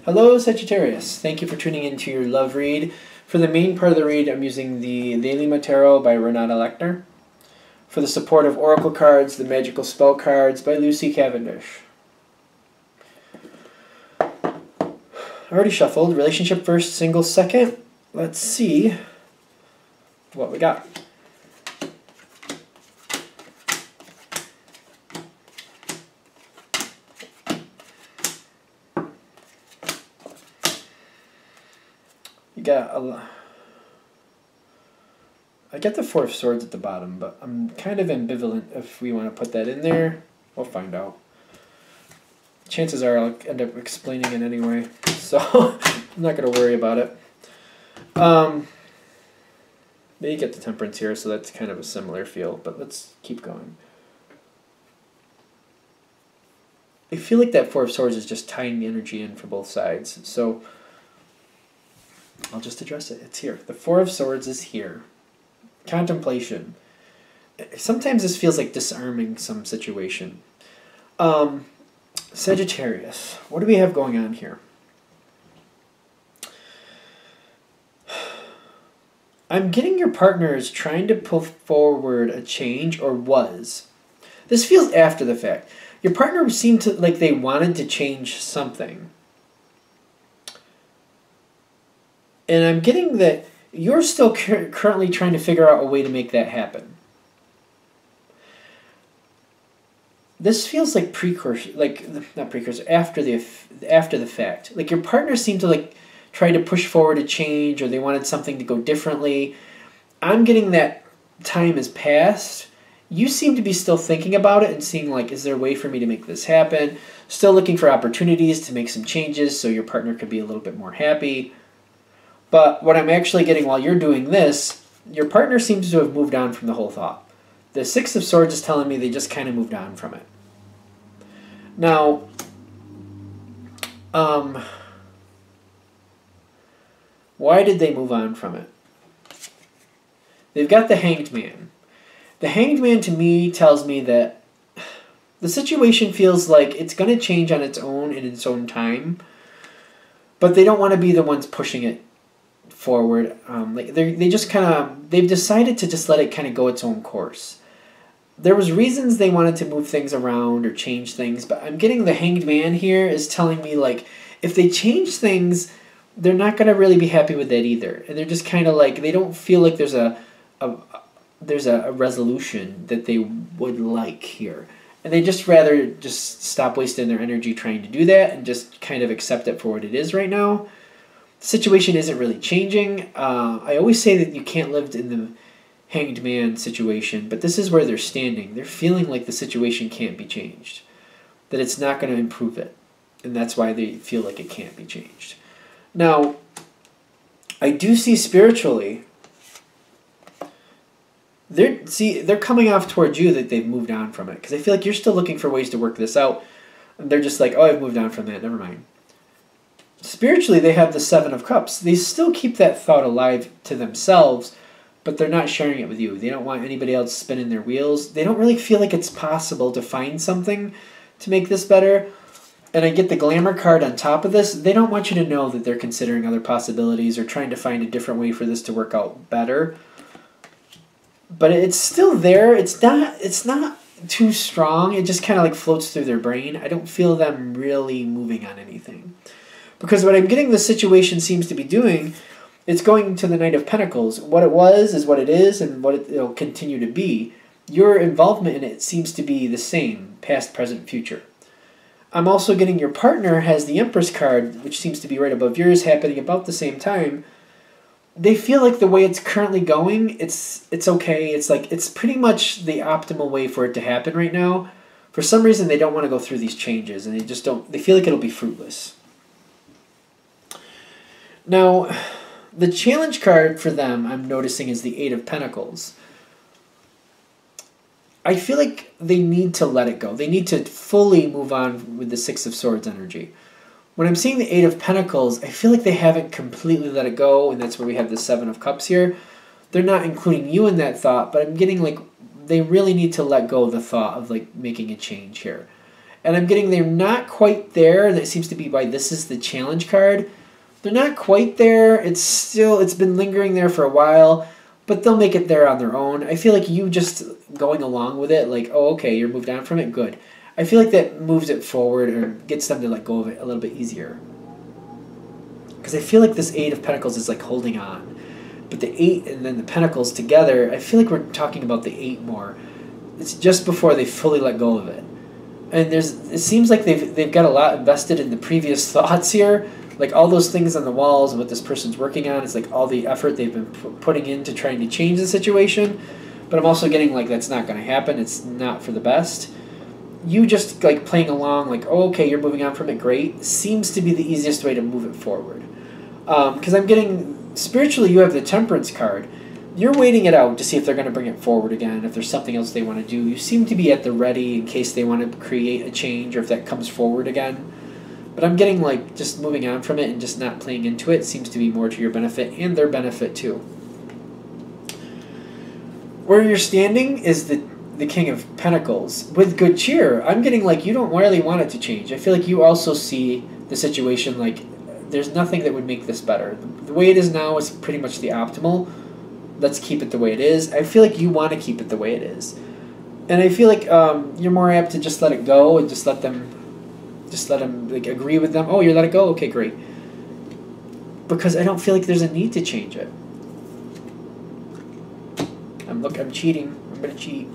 Hello, Sagittarius. Thank you for tuning into your love read. For the main part of the read, I'm using the Lima Tarot by Renata Lechner. For the support of Oracle cards, the Magical Spell cards by Lucy Cavendish. I already shuffled. Relationship first, single second. Let's see what we got. I get the Four of Swords at the bottom, but I'm kind of ambivalent if we want to put that in there. We'll find out. Chances are I'll end up explaining it anyway, so I'm not going to worry about it. They get the Temperance here, so that's kind of a similar feel, but let's keep going. I feel like that Four of Swords is just tying the energy in for both sides, so I'll just address it. It's here. The Four of Swords is here. Contemplation. Sometimes this feels like disarming some situation. Sagittarius. What do we have going on here? I'm getting your partner is trying to pull forward a change, or was. This feels after the fact. Your partner seemed to like they wanted to change something. And I'm getting that you're still currently trying to figure out a way to make that happen. This feels like precursor, like not precursor, after the fact. Like your partner seemed to like try to push forward a change, or they wanted something to go differently. I'm getting that time has passed. You seem to be still thinking about it and seeing like, is there a way for me to make this happen? Still looking for opportunities to make some changes so your partner could be a little bit more happy. But what I'm actually getting while you're doing this, your partner seems to have moved on from the whole thought. The Six of Swords is telling me they just kind of moved on from it. Now, why did they move on from it? They've got the Hanged Man. The Hanged Man to me tells me that the situation feels like it's going to change on its own in its own time, but they don't want to be the ones pushing it forward. They've decided to just let it kind of go its own course. There was reasons they wanted to move things around or change things, but I'm getting the Hanged Man here is telling me like if they change things, they're not going to really be happy with that either, and they're just kind of like they don't feel like there's a resolution that they would like here, and they just rather just stop wasting their energy trying to do that and just kind of accept it for what it is right now. Situation isn't really changing. I always say that you can't live in the Hanged Man situation, but this is where they're standing. They're feeling like the situation can't be changed, that it's not going to improve it, and that's why they feel like it can't be changed. Now, I do see spiritually, they're coming off towards you that they've moved on from it, because I feel like you're still looking for ways to work this out, and they're just like, oh, I've moved on from that, never mind. Spiritually, they have the Seven of Cups. They still keep that thought alive to themselves, but they're not sharing it with you. They don't want anybody else spinning their wheels. They don't really feel like it's possible to find something to make this better. And I get the Glamour card on top of this. They don't want you to know that they're considering other possibilities or trying to find a different way for this to work out better. But it's still there. It's not too strong. It just kind of like floats through their brain. I don't feel them really moving on anything. Because what I'm getting the situation seems to be doing, it's going to the Knight of Pentacles. What it was is what it is, and what it'll continue to be. Your involvement in it seems to be the same, past, present, future. I'm also getting your partner has the Empress card, which seems to be right above yours, happening about the same time. They feel like the way it's currently going, it's okay. It's like it's pretty much the optimal way for it to happen right now. For some reason, they don't want to go through these changes, and they feel like it'll be fruitless. Now, the challenge card for them, I'm noticing, is the Eight of Pentacles. I feel like they need to let it go. They need to fully move on with the Six of Swords energy. When I'm seeing the Eight of Pentacles, I feel like they haven't completely let it go, and that's where we have the Seven of Cups here. They're not including you in that thought, but I'm getting like they really need to let go of the thought of like making a change here. And I'm getting they're not quite there. That seems to be why this is the challenge card. They're not quite there. It's been lingering there for a while, but they'll make it there on their own. I feel like you just going along with it, like, oh, okay, you're moved on from it, good. I feel like that moves it forward or gets them to let go of it a little bit easier. Because I feel like this Eight of Pentacles is like holding on. But the 8 and then the Pentacles together, I feel like we're talking about the 8 more. It's just before they fully let go of it. And it seems like they've got a lot invested in the previous thoughts here. Like all those things on the walls and what this person's working on, it's like all the effort they've been putting into trying to change the situation. But I'm also getting like that's not going to happen. It's not for the best. You just like playing along like, oh, okay, you're moving on from it, great. Seems to be the easiest way to move it forward. Because I'm getting, spiritually you have the Temperance card. You're waiting it out to see if they're going to bring it forward again, if there's something else they want to do. You seem to be at the ready in case they want to create a change or if that comes forward again. But I'm getting like just moving on from it and just not playing into it seems to be more to your benefit and their benefit too. Where you're standing is the King of Pentacles with good cheer. I'm getting like you don't really want it to change. I feel like you also see the situation like there's nothing that would make this better. The way it is now is pretty much the optimal. Let's keep it the way it is. I feel like you want to keep it the way it is. And I feel like you're more apt to just let it go and just let them like agree with them. Oh, you let it go? Okay, great. Because I don't feel like there's a need to change it. I'm cheating. I'm going to cheat.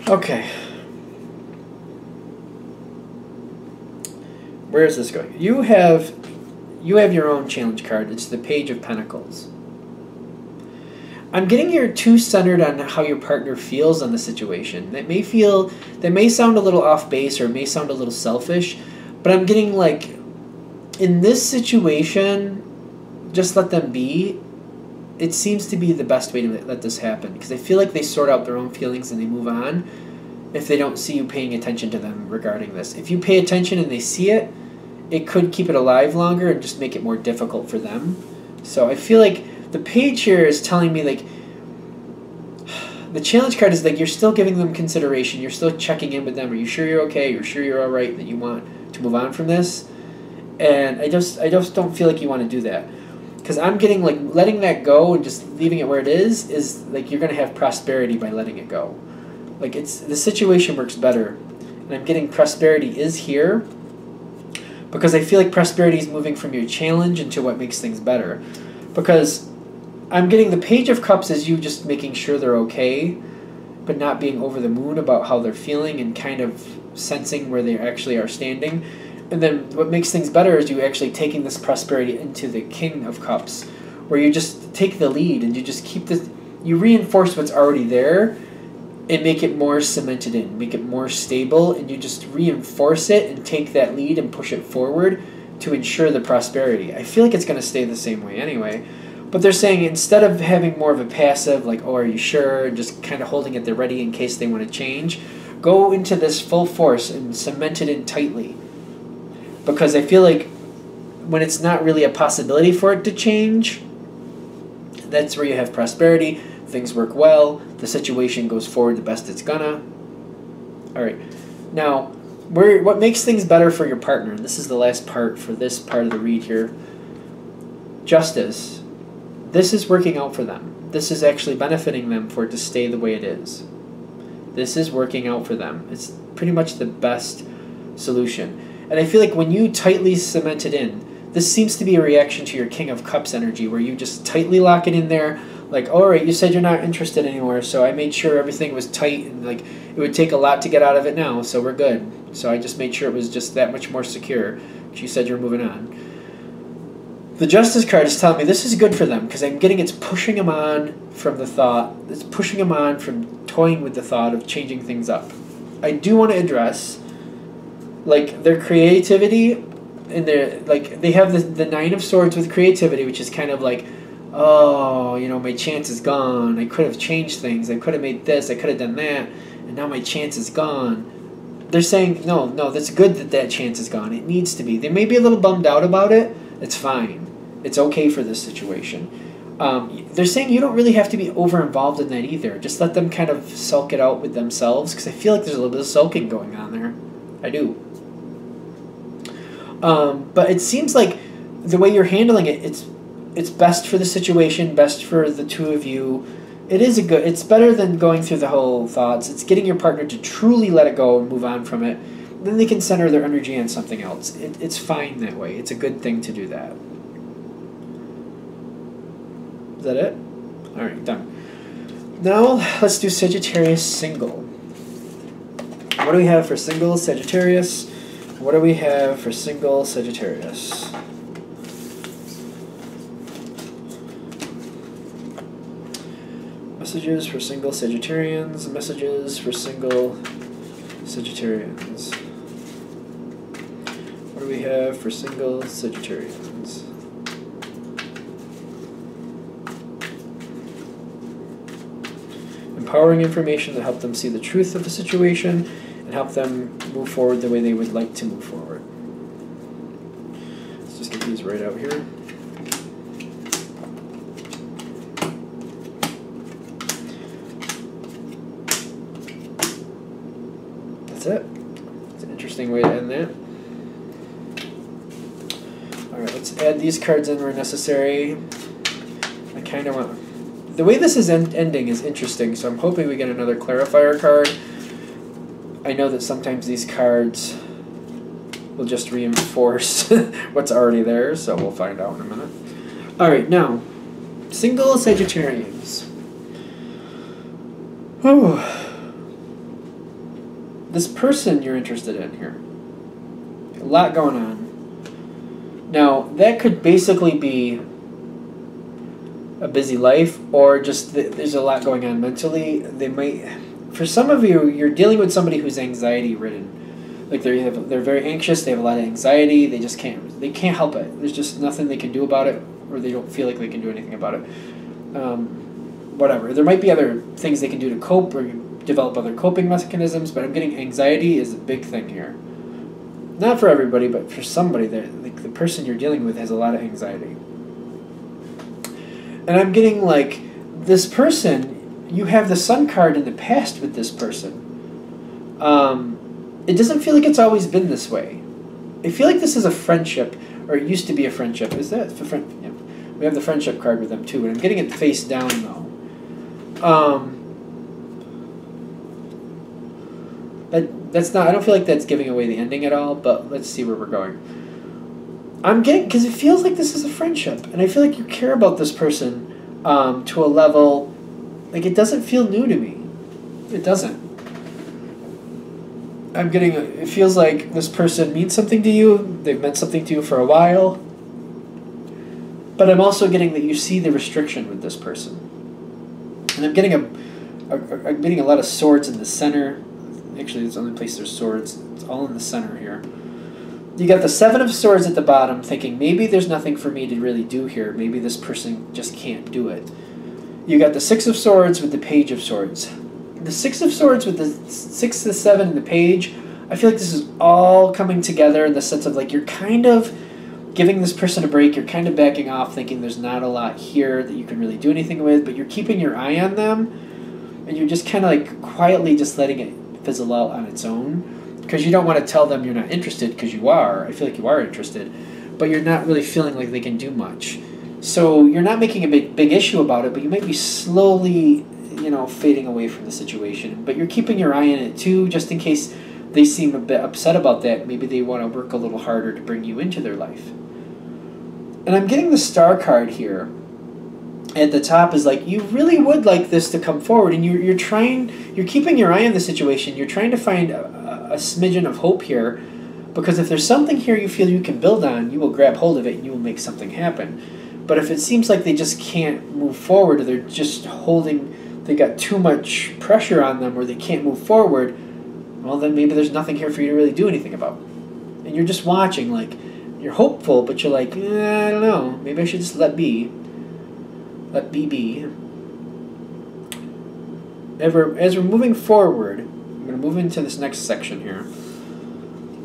Okay. Where is this going? You have your own challenge card. It's the Page of Pentacles. I'm getting you're too centered on how your partner feels on the situation. That may sound a little off base or it may sound a little selfish, but I'm getting like in this situation, just let them be. It seems to be the best way to let this happen because I feel like they sort out their own feelings and they move on if they don't see you paying attention to them regarding this. If you pay attention and they see it, it could keep it alive longer and just make it more difficult for them. So I feel like the Page here is telling me like the challenge card is like you're still giving them consideration. You're still checking in with them. Are you sure you're okay? You're sure you're all right? That you want to move on from this? And I just don't feel like you want to do that because I'm getting like letting that go and just leaving it where it is like you're going to have prosperity by letting it go. Like the situation works better, and I'm getting prosperity is here because I feel like prosperity is moving from your challenge into what makes things better. Because I'm getting the Page of Cups as you just making sure they're okay, but not being over the moon about how they're feeling and kind of sensing where they actually are standing. And then what makes things better is you actually taking this prosperity into the King of Cups, where you just take the lead and you just keep this, you reinforce what's already there and make it more cemented in, make it more stable, and you just reinforce it and take that lead and push it forward to ensure the prosperity. I feel like it's going to stay the same way anyway. But they're saying instead of having more of a passive, like, oh, are you sure, just kind of holding it there ready in case they want to change, go into this full force and cement it in tightly. Because I feel like when it's not really a possibility for it to change, that's where you have prosperity, things work well, the situation goes forward the best it's gonna. Alright, now, what makes things better for your partner, and this is the last part for this part of the read here, Justice. This is working out for them. This is actually benefiting them for it to stay the way it is. This is working out for them. It's pretty much the best solution. And I feel like when you tightly cement it in, this seems to be a reaction to your King of Cups energy, where you just tightly lock it in there, like, all right, you said you're not interested anymore, so I made sure everything was tight, and like it would take a lot to get out of it now, so we're good. So I just made sure it was just that much more secure. You said you're moving on. The Justice card is telling me this is good for them because I'm getting it's pushing them on from the thought. It's pushing them on from toying with the thought of changing things up. I do want to address like their creativity and their like they have the Nine of Swords with creativity, which is kind of like, oh, you know, my chance is gone. I could have changed things. I could have made this. I could have done that, and now my chance is gone. They're saying no, that's good that chance is gone. It needs to be. They may be a little bummed out about it. It's fine. It's okay for this situation. They're saying you don't really have to be over involved in that either. Just let them kind of sulk it out with themselves, because I feel like there's a little bit of sulking going on there. I do. But it seems like the way you're handling it, it's best for the situation, best for the two of you. It's better than going through the whole thoughts. It's getting your partner to truly let it go and move on from it. Then they can center their energy on something else. It's fine that way. It's a good thing to do that. Is that it? All right, done. Now let's do Sagittarius single. What do we have for single Sagittarius? What do we have for single Sagittarius? Messages for single Sagittarians. Messages for single Sagittarians. What do we have for single Sagittarians? Empowering information that help them see the truth of the situation and help them move forward the way they would like to move forward. Let's just get these right out here. That's it. It's an interesting way to end that. Alright, let's add these cards in where necessary. I kind of want... The way this is ending is interesting, so I'm hoping we get another clarifier card. I know that sometimes these cards will just reinforce what's already there, so we'll find out in a minute. Alright, now, single Sagittarians. Whew. This person you're interested in here. A lot going on. Now, that could basically be a busy life, or just there's a lot going on mentally. They might, for some of you, you're dealing with somebody who's anxiety ridden. Like they're very anxious. They have a lot of anxiety. They just can't help it. There's just nothing they can do about it, or they don't feel like they can do anything about it. Whatever. There might be other things they can do to cope or develop other coping mechanisms, but I'm getting anxiety is a big thing here. Not for everybody, but for somebody, like the person you're dealing with has a lot of anxiety. And I'm getting like, this person, you have the Sun card in the past with this person. It doesn't feel like it's always been this way. I feel like this is a friendship, or it used to be a friendship. Is that for friend? Yeah. We have the friendship card with them too, and I'm getting it face down though. That's not. I don't feel like that's giving away the ending at all. But let's see where we're going. I'm getting, because it feels like this is a friendship, and I feel like you care about this person to a level, like it doesn't feel new to me. It doesn't. I'm getting, it feels like this person means something to you. They've meant something to you for a while. But I'm also getting that you see the restriction with this person. And I'm getting I'm getting a lot of swords in the center. Actually, it's the only place there's swords. It's all in the center here. You got the Seven of Swords at the bottom, thinking maybe there's nothing for me to really do here. Maybe this person just can't do it. You got the Six of Swords with the Page of Swords. The Six of Swords with the 6, the 7, and the Page, I feel like this is all coming together in the sense of like you're kind of giving this person a break. You're kind of backing off, thinking there's not a lot here that you can really do anything with, but you're keeping your eye on them, and you're just kind of like quietly just letting it fizzle out on its own. Because you don't want to tell them you're not interested, because you are. I feel like you are interested. But you're not really feeling like they can do much. So you're not making a big issue about it, but you might be slowly, fading away from the situation. But you're keeping your eye on it too, just in case they seem a bit upset about that. Maybe they want to work a little harder to bring you into their life. And I'm getting the Star card here. At the top is like, you really would like this to come forward, and you're keeping your eye on the situation. You're trying to find a smidgen of hope here, because if there's something here you feel you can build on, you will grab hold of it and you will make something happen. But if it seems like they just can't move forward, or they're just they got too much pressure on them, or they can't move forward, well then maybe there's nothing here for you to really do anything about. And you're just watching, like, you're hopeful, but you're like, I don't know, maybe I should just let be. Let B be. As we're moving forward, I'm going to move into this next section here.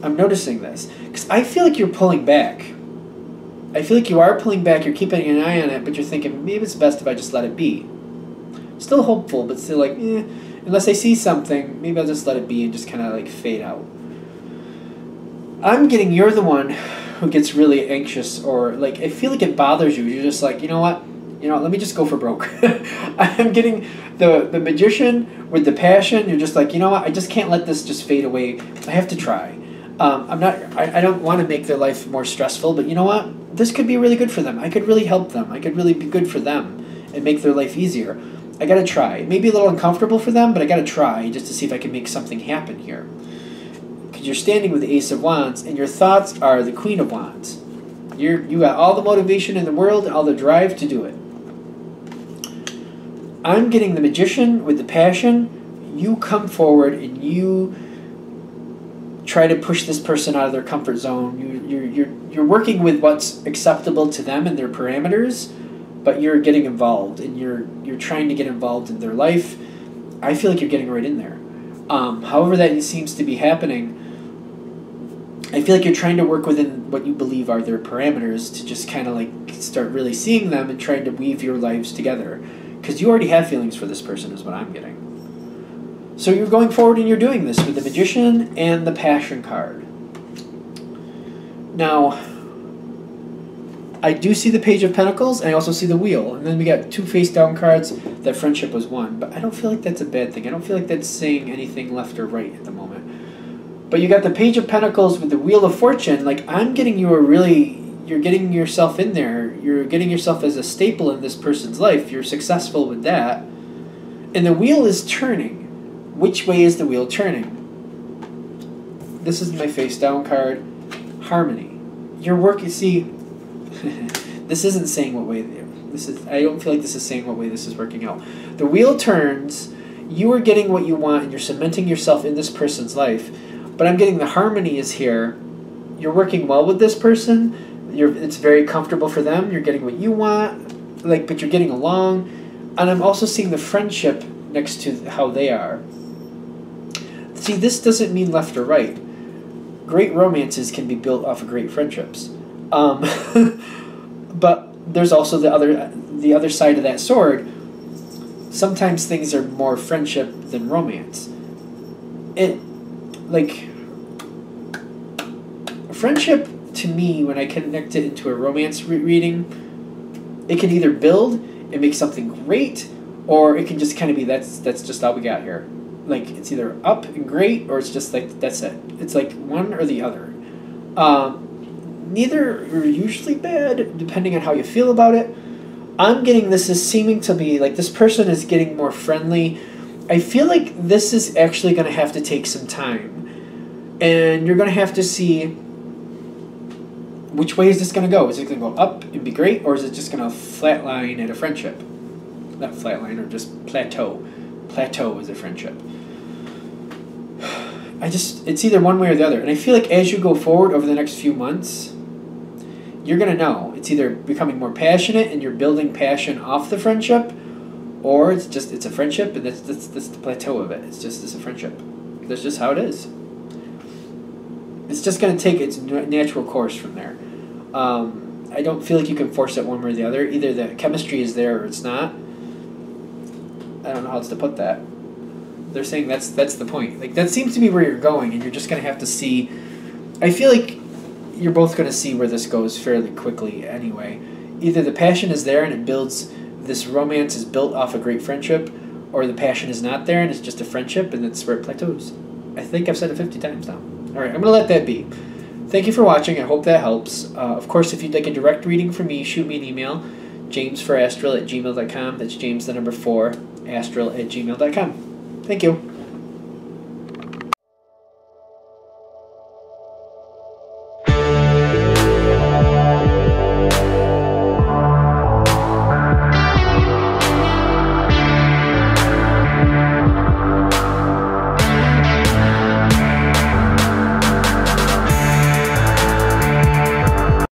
I'm noticing this, because I feel like you're pulling back. I feel like you are pulling back, you're keeping an eye on it, but you're thinking, maybe it's best if I just let it be. Still hopeful, but still like, unless I see something, maybe I'll just let it be and just kind of like fade out. I'm getting you're the one who gets really anxious, or like I feel like it bothers you. You're just like, you know what? Let me just go for broke. I'm getting the magician with the passion. You're just like, you know what? I just can't let this just fade away. I have to try. I don't want to make their life more stressful, but you know what? This could be really good for them. I could really help them. I could really be good for them and make their life easier. I gotta try. It may be a little uncomfortable for them, but I gotta try just to see if I can make something happen here. Because you're standing with the Ace of Wands, and your thoughts are the Queen of Wands. You got all the motivation in the world and all the drive to do it. I'm getting the Magician with the passion. You come forward and you try to push this person out of their comfort zone. You're working with what's acceptable to them and their parameters, but you're getting involved and you're trying to get involved in their life. I feel like you're getting right in there. However that seems to be happening, I feel like you're trying to work within what you believe are their parameters to just kind of like start really seeing them and trying to weave your lives together. Because you already have feelings for this person is what I'm getting. So you're going forward and you're doing this with the Magician and the Passion card. Now, I do see the Page of Pentacles, and I also see the Wheel. And then we got two face-down cards that friendship was one. But I don't feel like that's a bad thing. I don't feel like that's saying anything left or right at the moment. But you got the Page of Pentacles with the Wheel of Fortune. Like, I'm getting you you're getting yourself in there. You're getting yourself as a staple in this person's life. You're successful with that. And the wheel is turning. Which way is the wheel turning? This is my face-down card. Harmony. Your work, you see... this isn't saying what way I don't feel like this is saying what way this is working out. The wheel turns, you are getting what you want, and you're cementing yourself in this person's life. But I'm getting the harmony is here. You're working well with this person. It's very comfortable for them. You're getting what you want, but you're getting along. And I'm also seeing the friendship next to how they are. See, this doesn't mean left or right. Great romances can be built off of great friendships. But there's also the other side of that sword. Sometimes things are more friendship than romance. Friendship, to me, when I connect it into a romance reading, it can either build and make something great, or it can just kind of be, that's just all we got here. Like, it's either up and great, or it's just like, that's it. It's like one or the other. Neither are usually bad, depending on how you feel about it. I'm getting this as seeming to be, like, this person is getting more friendly. I feel like this is actually going to have to take some time. And you're going to have to see which way is this going to go. Is it going to go up and be great, or is it just going to flatline at a friendship? Not flatline, or just plateau. Plateau is a friendship. It's either one way or the other. And I feel like as you go forward over the next few months, you're going to know. It's either becoming more passionate and you're building passion off the friendship, or it's a friendship and that's the plateau of it. It's a friendship. That's just how it is. It's just going to take its natural course from there. I don't feel like you can force it one way or the other. Either the chemistry is there or it's not. I don't know how else to put that. They're saying that's the point. Like, that seems to be where you're going, and you're just going to have to see. I feel like you're both going to see where this goes fairly quickly anyway. Either the passion is there and it builds, this romance is built off a great friendship, or the passion is not there and it's just a friendship and that's where it plateaus. I think I've said it 50 times now. Alright, I'm going to let that be. Thank you for watching. I hope that helps. Of course, if you'd like a direct reading from me, shoot me an email. jamesforastral@gmail.com. That's James, the number 4, astral@gmail.com. Thank you.